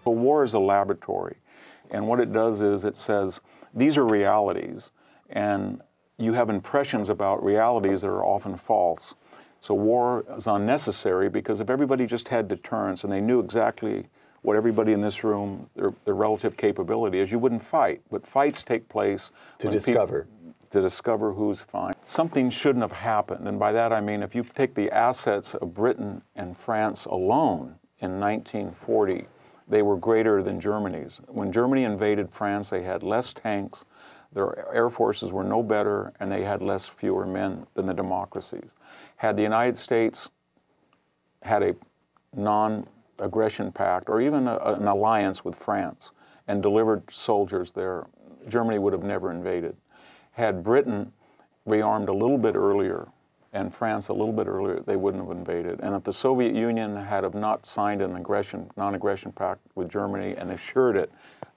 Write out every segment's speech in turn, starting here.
A war is a laboratory, and what it does is it says, these are realities, and you have impressions about realities that are often false. So war is unnecessary because if everybody just had deterrence and they knew exactly what everybody in this room, their relative capability is, you wouldn't fight. But fights take place to discover who's fine. Something shouldn't have happened, and by that I mean if you take the assets of Britain and France alone in 1940, they were greater than Germany's. When Germany invaded France, they had less tanks, their air forces were no better, and they had fewer men than the democracies. Had the United States had a non-aggression pact, or even an alliance with France, and delivered soldiers there, Germany would have never invaded. Had Britain rearmed a little bit earlier, and France a little bit earlier, they wouldn't have invaded. And if the Soviet Union had not signed an non-aggression pact with Germany and assured it,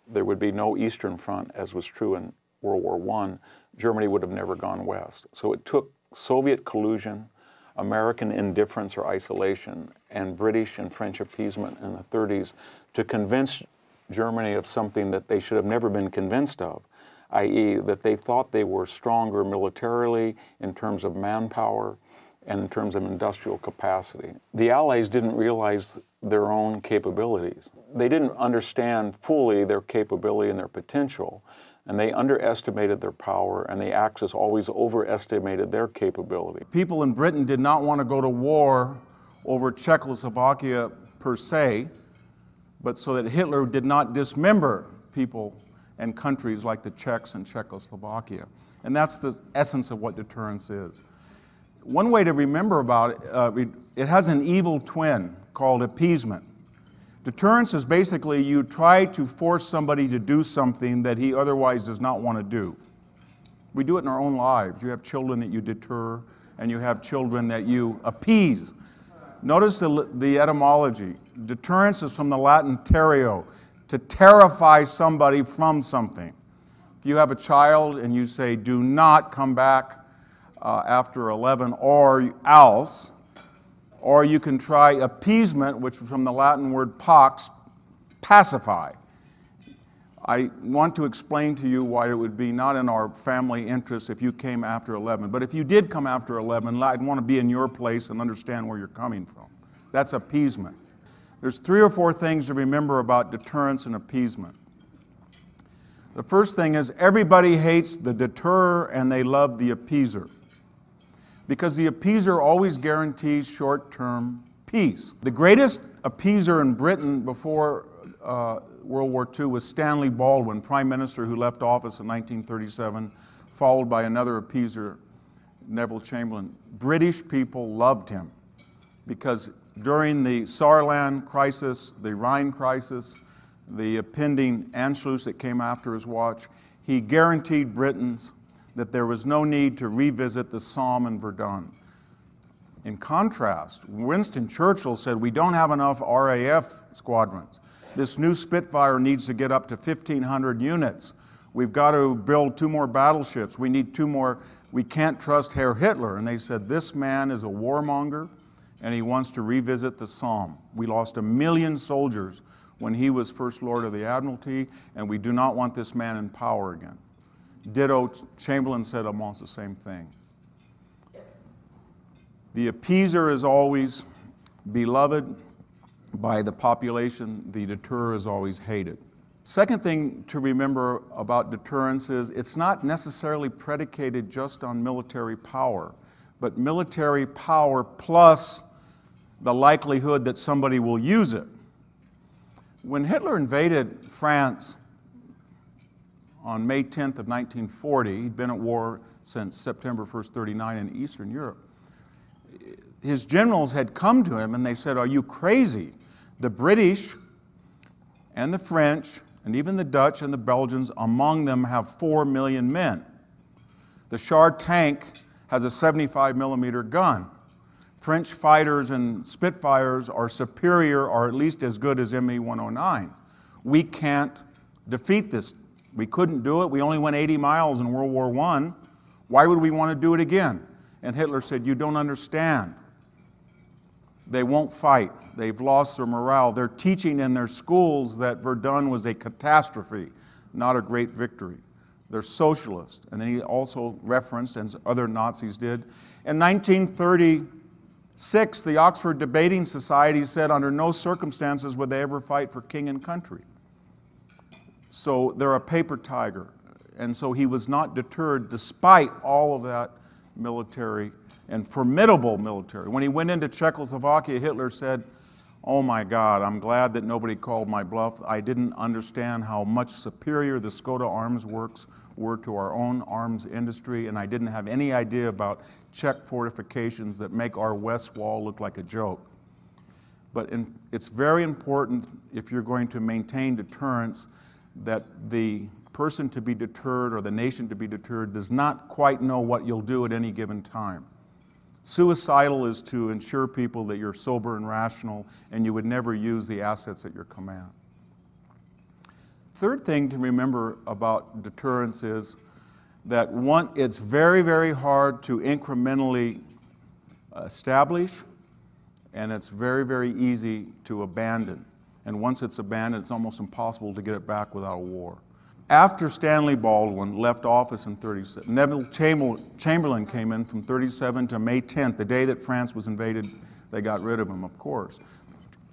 there would be no Eastern Front, as was true in World War I, Germany would have never gone west. So it took Soviet collusion, American indifference or isolation, and British and French appeasement in the 30s to convince Germany of something that they should have never been convinced of, i.e. that they thought they were stronger militarily in terms of manpower and in terms of industrial capacity. The Allies didn't realize their own capabilities. They didn't understand fully their capability and their potential, and they underestimated their power, and the Axis always overestimated their capability. People in Britain did not want to go to war over Czechoslovakia per se, but so that Hitler did not dismember people and countries like the Czechs and Czechoslovakia. And that's the essence of what deterrence is. One way to remember about it, it has an evil twin called appeasement. Deterrence is basically you try to force somebody to do something that he otherwise does not want to do. We do it in our own lives. You have children that you deter, and you have children that you appease. Notice the etymology. Deterrence is from the Latin terreo, to terrify somebody from something. If you have a child and you say, do not come back after 11 or else, or you can try appeasement, which is from the Latin word pax, pacify. I want to explain to you why it would be not in our family interest if you came after 11. But if you did come after 11, I'd want to be in your place and understand where you're coming from. That's appeasement. There's 3 or 4 things to remember about deterrence and appeasement. The first thing is everybody hates the deterrer and they love the appeaser, because the appeaser always guarantees short-term peace. The greatest appeaser in Britain before World War II was Stanley Baldwin, Prime Minister who left office in 1937, followed by another appeaser, Neville Chamberlain. British people loved him because during the Saarland crisis, the Rhine crisis, the impending Anschluss that came after his watch, he guaranteed Britons that there was no need to revisit the Somme and Verdun. In contrast, Winston Churchill said, we don't have enough RAF squadrons. This new Spitfire needs to get up to 1,500 units. We've got to build 2 more battleships. We need 2 more. We can't trust Herr Hitler. And they said, this man is a warmonger, and he wants to revisit the Somme. We lost 1 million soldiers when he was First Lord of the Admiralty, and we do not want this man in power again. Ditto, Chamberlain said almost the same thing. The appeaser is always beloved by the population. The deterrer is always hated. Second thing to remember about deterrence is it's not necessarily predicated just on military power, but military power plus the likelihood that somebody will use it. When Hitler invaded France on May 10th of 1940, he'd been at war since September 1st, 1939 in Eastern Europe. His generals had come to him and they said, are you crazy? The British and the French and even the Dutch and the Belgians, among them have 4 million men. The Char tank has a 75mm gun. French fighters and Spitfires are superior or at least as good as Me-109s. We can't defeat this. We couldn't do it. We only went 80 miles in World War I. Why would we want to do it again? And Hitler said, "You don't understand. They won't fight. They've lost their morale. They're teaching in their schools that Verdun was a catastrophe, not a great victory. They're socialist." And then he also referenced, and other Nazis did, in 1936, the Oxford Debating Society said under no circumstances would they ever fight for king and country. So they're a paper tiger. And so he was not deterred despite all of that military and formidable military. When he went into Czechoslovakia, Hitler said, "Oh my God, I'm glad that nobody called my bluff. I didn't understand how much superior the Skoda Arms Works were to our own arms industry, and I didn't have any idea about Czech fortifications that make our west wall look like a joke." But it's very important, if you're going to maintain deterrence, that the person to be deterred or the nation to be deterred does not quite know what you'll do at any given time. Suicidal is to ensure people that you're sober and rational and you would never use the assets at your command. Third thing to remember about deterrence is that it's very, very hard to incrementally establish, and it's very, very easy to abandon. And once it's abandoned, it's almost impossible to get it back without a war. After Stanley Baldwin left office in 1937, Neville Chamberlain came in from 1937 to May 10th, the day that France was invaded. They got rid of him, of course.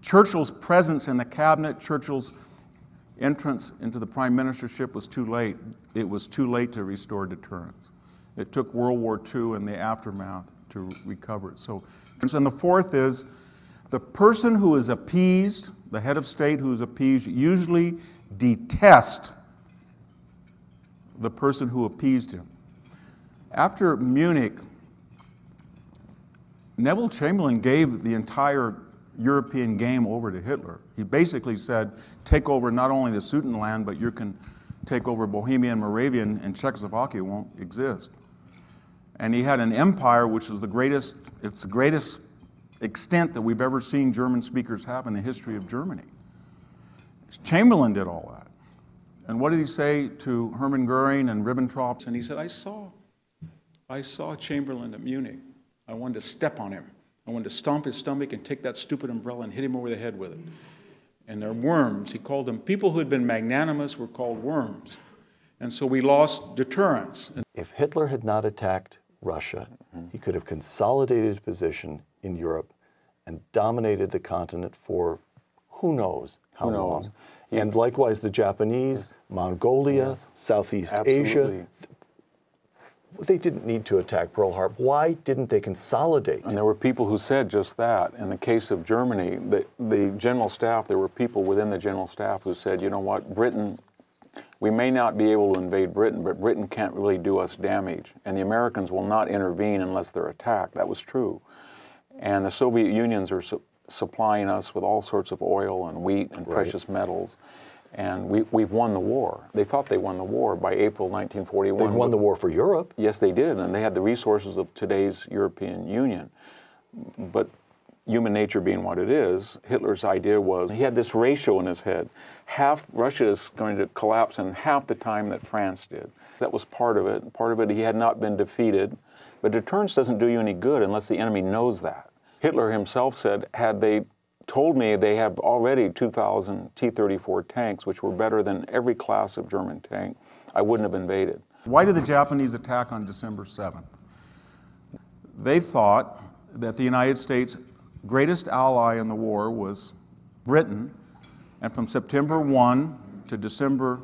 Churchill's presence in the cabinet, Churchill's entrance into the prime ministership was too late. It was too late to restore deterrence. It took World War II and the aftermath to recover it. And the fourth is the person who is appeased, the head of state who is appeased, usually detests the person who appeased him. After Munich, Neville Chamberlain gave the entire European game over to Hitler. He basically said, take over not only the Sudetenland, but you can take over Bohemia and Moravia, and Czechoslovakia won't exist. And he had an empire which is the greatest extent that we've ever seen German speakers have in the history of Germany. Chamberlain did all that. And what did he say to Hermann Goering and Ribbentrop? And he said, I saw Chamberlain at Munich. I wanted to step on him. I wanted to stomp his stomach and take that stupid umbrella and hit him over the head with it. And they're worms. He called them, people who had been magnanimous were called worms. And so we lost deterrence. If Hitler had not attacked Russia, he could have consolidated his position in Europe and dominated the continent for who knows how long. And likewise the Japanese, Mongolia, Southeast Asia. They didn't need to attack Pearl Harbor. Why didn't they consolidate? And there were people who said just that. In the case of Germany, the general staff, there were people within the general staff who said, you know what, Britain, we may not be able to invade Britain, but Britain can't really do us damage. And the Americans will not intervene unless they're attacked. That was true. And the Soviet Unions are supplying us with all sorts of oil and wheat and precious metals. And we've won the war. They thought they won the war by April 1941. They won the war for Europe. Yes, they did, and they had the resources of today's European Union. But human nature being what it is, Hitler's idea was, he had this ratio in his head. Half Russia is going to collapse in half the time that France did. That was part of it. Part of it, he had not been defeated. But deterrence doesn't do you any good unless the enemy knows that. Hitler himself said, had they told me they have already 2,000 T-34 tanks, which were better than every class of German tank, I wouldn't have invaded. Why did the Japanese attack on December 7th? They thought that the United States' greatest ally in the war was Britain, and from September 1 to December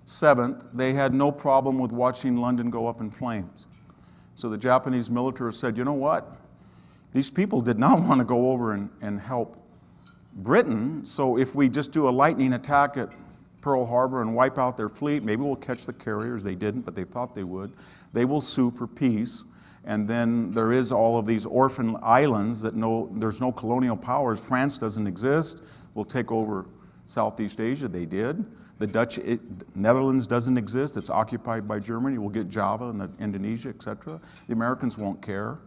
7th, they had no problem with watching London go up in flames. So the Japanese military said, you know what? These people did not want to go over and help Britain, so if we just do a lightning attack at Pearl Harbor and wipe out their fleet, maybe we'll catch the carriers. They didn't, but they thought they would. They will sue for peace, and then there is all of these orphan islands that there's no colonial powers. France doesn't exist. We'll take over Southeast Asia. They did. The Netherlands doesn't exist. It's occupied by Germany. We'll get Java and Indonesia, etc. The Americans won't care.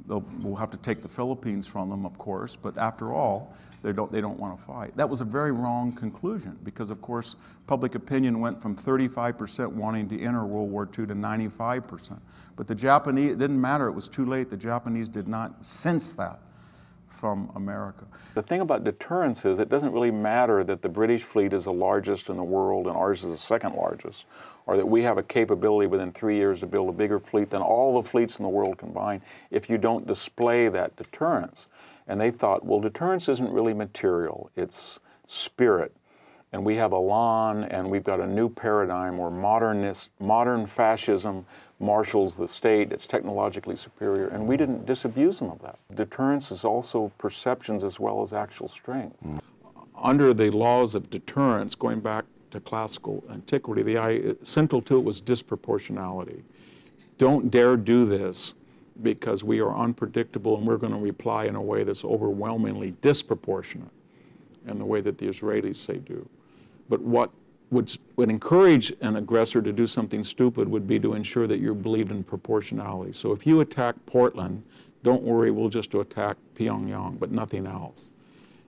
We'll have to take the Philippines from them, of course, but after all, they don't want to fight. That was a very wrong conclusion because, of course, public opinion went from 35% wanting to enter World War II to 95%. But the Japanese, it didn't matter, it was too late. The Japanese did not sense that from America. The thing about deterrence is it doesn't really matter that the British fleet is the largest in the world and ours is the second largest, or that we have a capability within 3 years to build a bigger fleet than all the fleets in the world combined if you don't display that deterrence. And they thought, well, deterrence isn't really material, it's spirit. And we have Elan, and we've got a new paradigm where modern fascism marshals the state, it's technologically superior, and we didn't disabuse them of that. Deterrence is also perceptions as well as actual strength. Under the laws of deterrence, going back to classical antiquity, central to it was disproportionality. Don't dare do this because we are unpredictable and we're going to reply in a way that's overwhelmingly disproportionate in the way that the Israelis say do. But what would encourage an aggressor to do something stupid would be to ensure that you believed in proportionality. So if you attack Portland, don't worry, we'll just attack Pyongyang, but nothing else.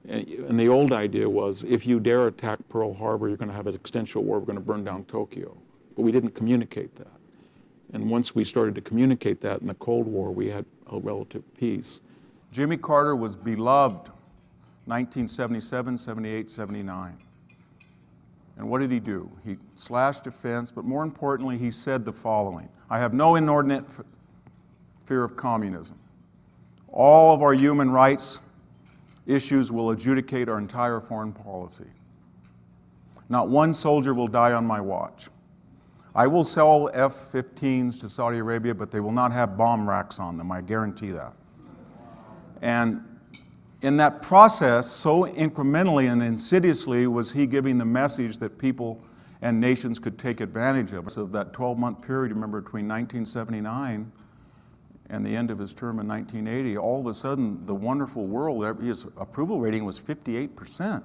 And the old idea was, if you dare attack Pearl Harbor, you're going to have an extension war, we're going to burn down Tokyo. But we didn't communicate that. And once we started to communicate that in the Cold War, we had a relative peace. Jimmy Carter was beloved 1977, 78, 79. And what did he do? He slashed defense, but more importantly, he said the following: I have no inordinate fear of communism. All of our human rights issues will adjudicate our entire foreign policy. Not one soldier will die on my watch. I will sell F-15s to Saudi Arabia, but they will not have bomb racks on them, I guarantee that. And in that process, so incrementally and insidiously was he giving the message that people and nations could take advantage of. So that 12-month period, remember, between 1979 and the end of his term in 1980, all of a sudden, the wonderful world, his approval rating was 58%.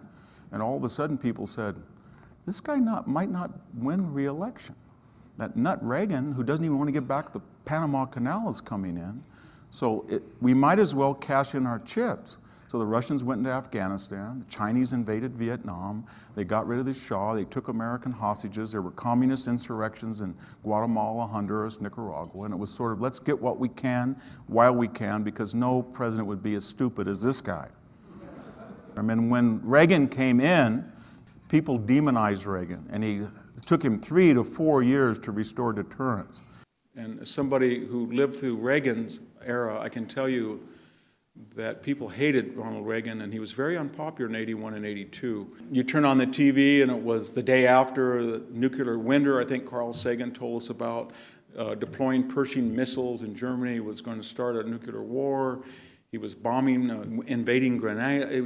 And all of a sudden, people said, this guy might not win re-election. That nut Reagan, who doesn't even want to get back the Panama Canal, is coming in. So we might as well cash in our chips. So the Russians went into Afghanistan, the Chinese invaded Vietnam, they got rid of the Shah, they took American hostages, there were communist insurrections in Guatemala, Honduras, Nicaragua, and it was sort of, let's get what we can while we can, because no president would be as stupid as this guy. I mean, when Reagan came in, people demonized Reagan, and it took him 3 to 4 years to restore deterrence. And as somebody who lived through Reagan's era, I can tell you that people hated Ronald Reagan, and he was very unpopular in 81 and 82. You turn on the TV, and it was the day after the nuclear winter, I think Carl Sagan told us about, deploying Pershing missiles in Germany, was going to start a nuclear war. He was bombing, invading Grenada. He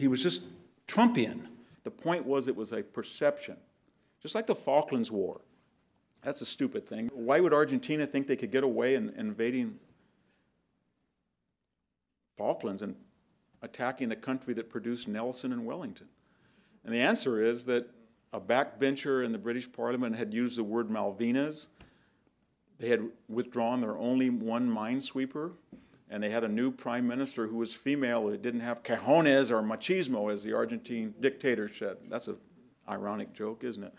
was just Trumpian. The point was, it was a perception. Just like the Falklands War. That's a stupid thing. Why would Argentina think they could get away in invading Falklands and attacking the country that produced Nelson and Wellington? And the answer is that a backbencher in the British Parliament had used the word Malvinas. They had withdrawn their only one minesweeper, and they had a new prime minister who was female, who didn't have cojones or machismo, as the Argentine dictator said. That's an ironic joke, isn't it?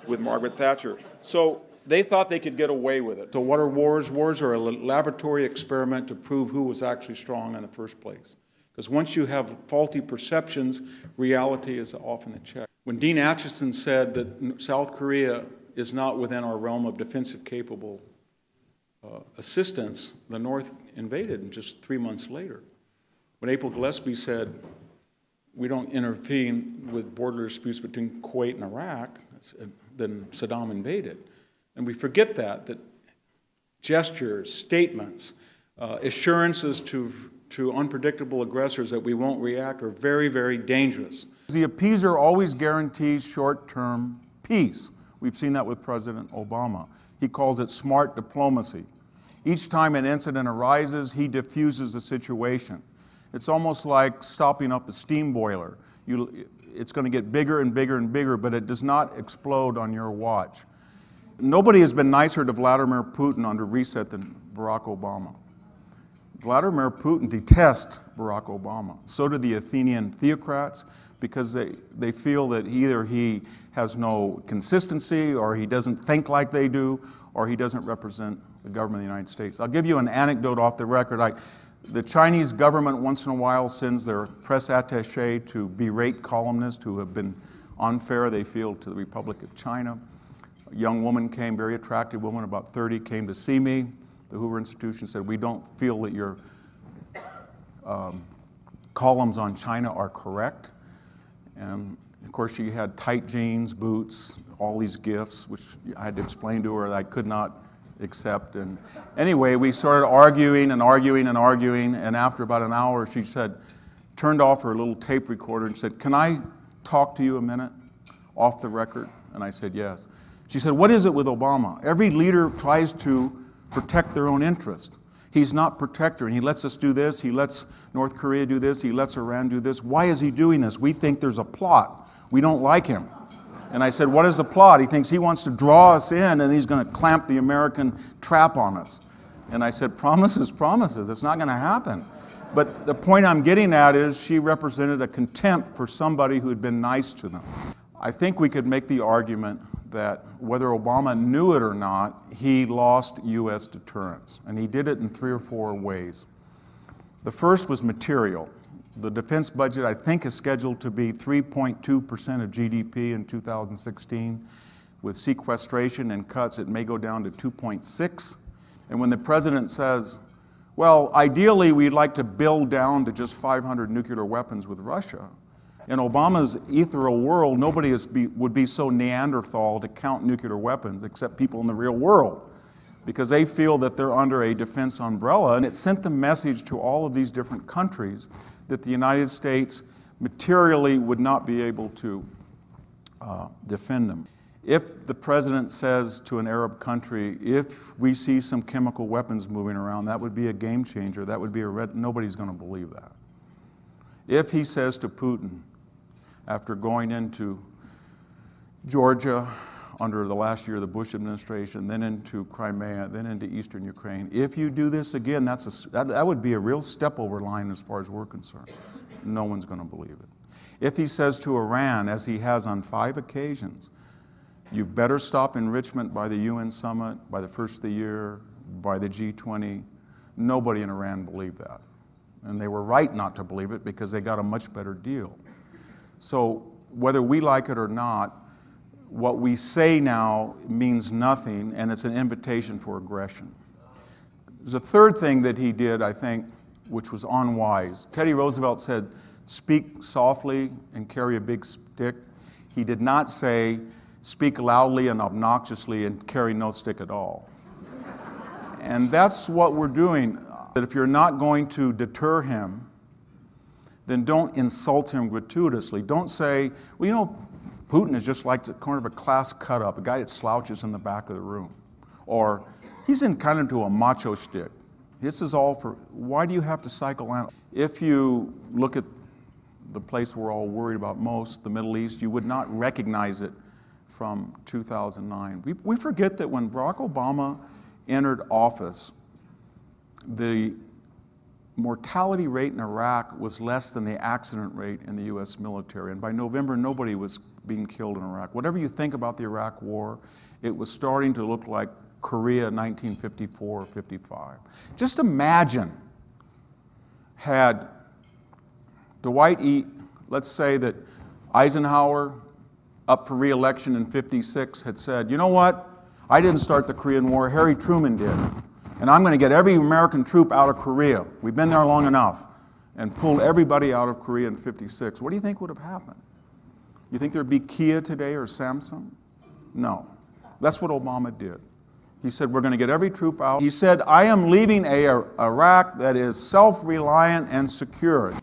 With Margaret Thatcher. So they thought they could get away with it. So what are wars? Wars are a laboratory experiment to prove who was actually strong in the first place. Because once you have faulty perceptions, reality is often the check. When Dean Acheson said that South Korea is not within our realm of defensive capable assistance, the North invaded just 3 months later. When April Gillespie said, we don't intervene with border disputes between Kuwait and Iraq, then Saddam invaded. And we forget that gestures, statements, assurances to unpredictable aggressors that we won't react are very, very dangerous. The appeaser always guarantees short-term peace. We've seen that with President Obama. He calls it smart diplomacy. Each time an incident arises, he diffuses the situation. It's almost like stopping up a steam boiler. It's going to get bigger and bigger and bigger, but it does not explode on your watch. Nobody has been nicer to Vladimir Putin under reset than Barack Obama. Vladimir Putin detests Barack Obama. So do the Athenian theocrats, because they feel that either he has no consistency, or he doesn't think like they do, or he doesn't represent the government of the United States. I'll give you an anecdote off the record. The Chinese government once in a while sends their press attaché to berate columnists who have been unfair, they feel, to the Republic of China. A young woman came, very attractive woman, about 30, came to see me. The Hoover Institution said, we don't feel that your columns on China are correct. And of course she had tight jeans, boots, all these gifts, which I had to explain to her that I could not accept. And anyway, we started arguing and arguing and arguing, and after about an hour she said, turned off her little tape recorder and said, can I talk to you a minute off the record? And I said, yes. She said, what is it with Obama? Every leader tries to protect their own interest. He's not protector, and he lets us do this, he lets North Korea do this, he lets Iran do this. Why is he doing this? We think there's a plot. We don't like him. And I said, what is the plot? He thinks he wants to draw us in and he's going to clamp the American trap on us. And I said, promises, promises. It's not going to happen. But the point I'm getting at is she represented a contempt for somebody who had been nice to them. I think we could make the argument that whether Obama knew it or not, he lost U.S. deterrence. And he did it in 3 or 4 ways. The first was material. The defense budget, I think, is scheduled to be 3.2% of GDP in 2016. With sequestration and cuts, it may go down to 2.6. And when the president says, well, ideally we'd like to build down to just 500 nuclear weapons with Russia, in Obama's ethereal world, nobody would be so Neanderthal to count nuclear weapons except people in the real world, because they feel that they're under a defense umbrella. And it sent the message to all of these different countries that the United States materially would not be able to defend them. If the president says to an Arab country, if we see some chemical weapons moving around, that would be a game changer, that would be nobody's going to believe that. If he says to Putin, after going into Georgia under the last year of the Bush administration, then into Crimea, then into eastern Ukraine, if you do this again, that would be a real step-over line as far as we're concerned. No one's going to believe it. If he says to Iran, as he has on 5 occasions, you better stop enrichment by the UN summit, by the first of the year, by the G20, nobody in Iran believed that. And they were right not to believe it because they got a much better deal. So whether we like it or not, what we say now means nothing, and it's an invitation for aggression. There's a third thing that he did, I think, which was unwise. Teddy Roosevelt said, speak softly and carry a big stick. He did not say, speak loudly and obnoxiously and carry no stick at all. And that's what we're doing. That if you're not going to deter him, then don't insult him gratuitously. Don't say, well, you know, Putin is just like kind of a class cut-up, a guy that slouches in the back of the room. Or he's in kind of into a macho shtick. This is all for, why do you have to psychoanalyze? If you look at the place we're all worried about most, the Middle East, you would not recognize it from 2009. We forget that when Barack Obama entered office, the mortality rate in Iraq was less than the accident rate in the U.S. military. And by November, nobody was being killed in Iraq. Whatever you think about the Iraq War, it was starting to look like Korea 1954 or 55. Just imagine had Dwight E., let's say that Eisenhower, up for re-election in 56, had said, you know what, I didn't start the Korean War, Harry Truman did. And I'm going to get every American troop out of Korea. We've been there long enough. And pulled everybody out of Korea in 56. What do you think would have happened? You think there'd be Kia today or Samsung? No. That's what Obama did. He said, we're going to get every troop out. He said, I am leaving a Iraq that is self-reliant and secure.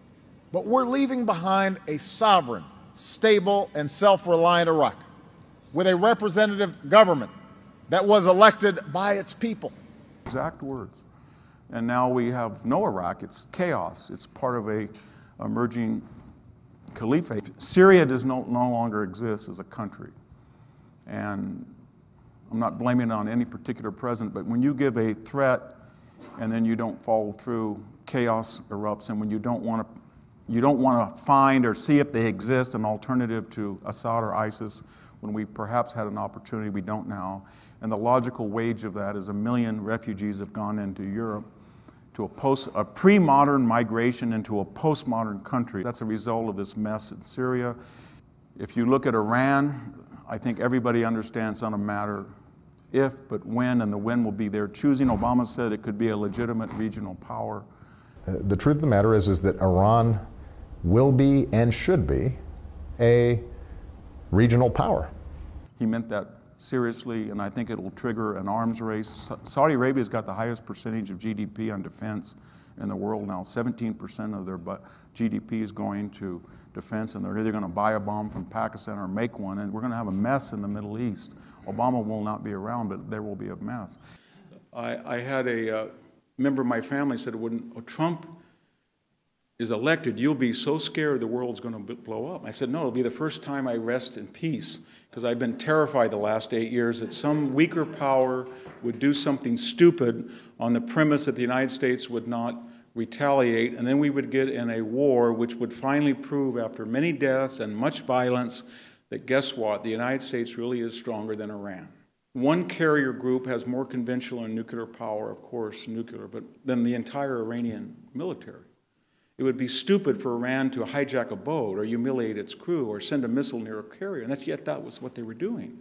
But we're leaving behind a sovereign, stable, and self-reliant Iraq with a representative government that was elected by its people. Exact words. And now we have no Iraq. It's chaos. It's part of a emerging caliphate. Syria does no longer exist as a country. And I'm not blaming it on any particular president, but when you give a threat and then you don't follow through, chaos erupts, and when you don't want to find or see if they exist an alternative to Assad or ISIS, when we perhaps had an opportunity, we don't now. And the logical wage of that is 1 million refugees have gone into Europe to a pre-modern migration into a postmodern country. That's a result of this mess in Syria. If you look at Iran, I think everybody understands it's not a matter if, but when, and the when will be their choosing. Obama said it could be a legitimate regional power. The truth of the matter is that Iran will be and should be a regional power. He meant that seriously, and I think it will trigger an arms race. Saudi Arabia's got the highest percentage of GDP on defense in the world now. 17% of their GDP is going to defense, and they're either going to buy a bomb from Pakistan or make one, and we're going to have a mess in the Middle East. Obama will not be around, but there will be a mess. I had a member of my family said, when Trump is elected, you'll be so scared the world's going to blow up. I said, no, it'll be the first time I rest in peace, because I've been terrified the last 8 years that some weaker power would do something stupid on the premise that the United States would not retaliate, and then we would get in a war which would finally prove, after many deaths and much violence, that guess what? The United States really is stronger than Iran. One carrier group has more conventional and nuclear power, of course, nuclear, but than the entire Iranian military. It would be stupid for Iran to hijack a boat or humiliate its crew or send a missile near a carrier, and yet that was what they were doing,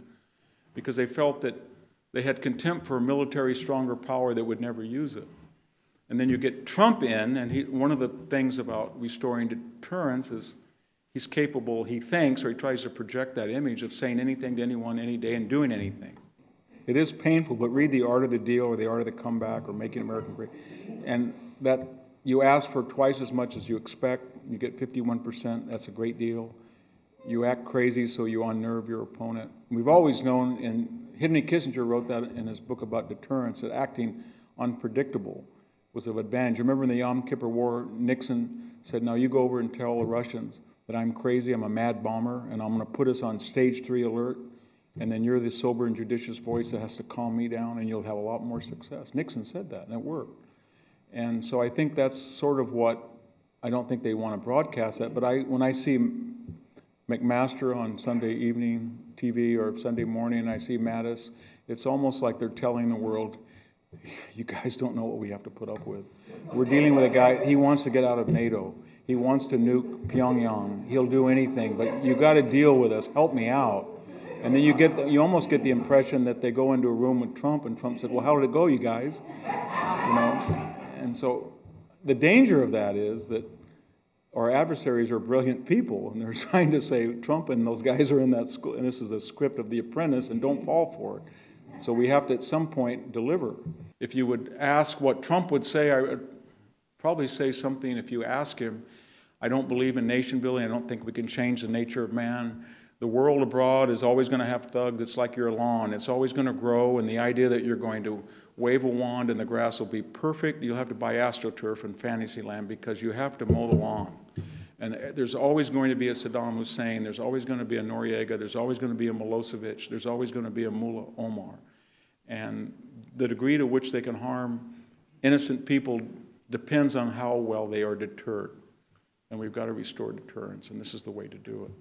because they felt that they had contempt for a military stronger power that would never use it. And then you get Trump in, and one of the things about restoring deterrence is he's capable, he thinks, or he tries to project that image of saying anything to anyone any day and doing anything. It is painful, but read The Art of the Deal or The Art of the Comeback or Making America Great. And that you ask for twice as much as you expect, you get 51%, that's a great deal. You act crazy so you unnerve your opponent. We've always known, and Henry Kissinger wrote that in his book about deterrence, that acting unpredictable was of advantage. Remember in the Yom Kippur War, Nixon said, now you go over and tell the Russians that I'm crazy, I'm a mad bomber, and I'm going to put us on stage 3 alert, and then you're the sober and judicious voice that has to calm me down, and you'll have a lot more success. Nixon said that, and it worked. And so I think that's sort of what, I don't think they want to broadcast that, but when I see McMaster on Sunday evening TV or Sunday morning, and I see Mattis, it's almost like they're telling the world, you guys don't know what we have to put up with. We're dealing with a guy, he wants to get out of NATO. He wants to nuke Pyongyang. He'll do anything, but you got to deal with us. Help me out. And then you almost get the impression that they go into a room with Trump, and Trump said, well, how did it go, you guys? You know? And so the danger of that is that our adversaries are brilliant people, and they're trying to say Trump and those guys are in that school, and this is a script of The Apprentice, and don't fall for it. So we have to, at some point, deliver. If you would ask what Trump would say, I would probably say something, if you ask him, I don't believe in nation building, I don't think we can change the nature of man. The world abroad is always going to have thugs. It's like your lawn. It's always going to grow, and the idea that you're going to wave a wand and the grass will be perfect, you'll have to buy AstroTurf in Fantasyland because you have to mow the lawn. And there's always going to be a Saddam Hussein, there's always going to be a Noriega, there's always going to be a Milosevic, there's always going to be a Mullah Omar. And the degree to which they can harm innocent people depends on how well they are deterred. And we've got to restore deterrence, and this is the way to do it.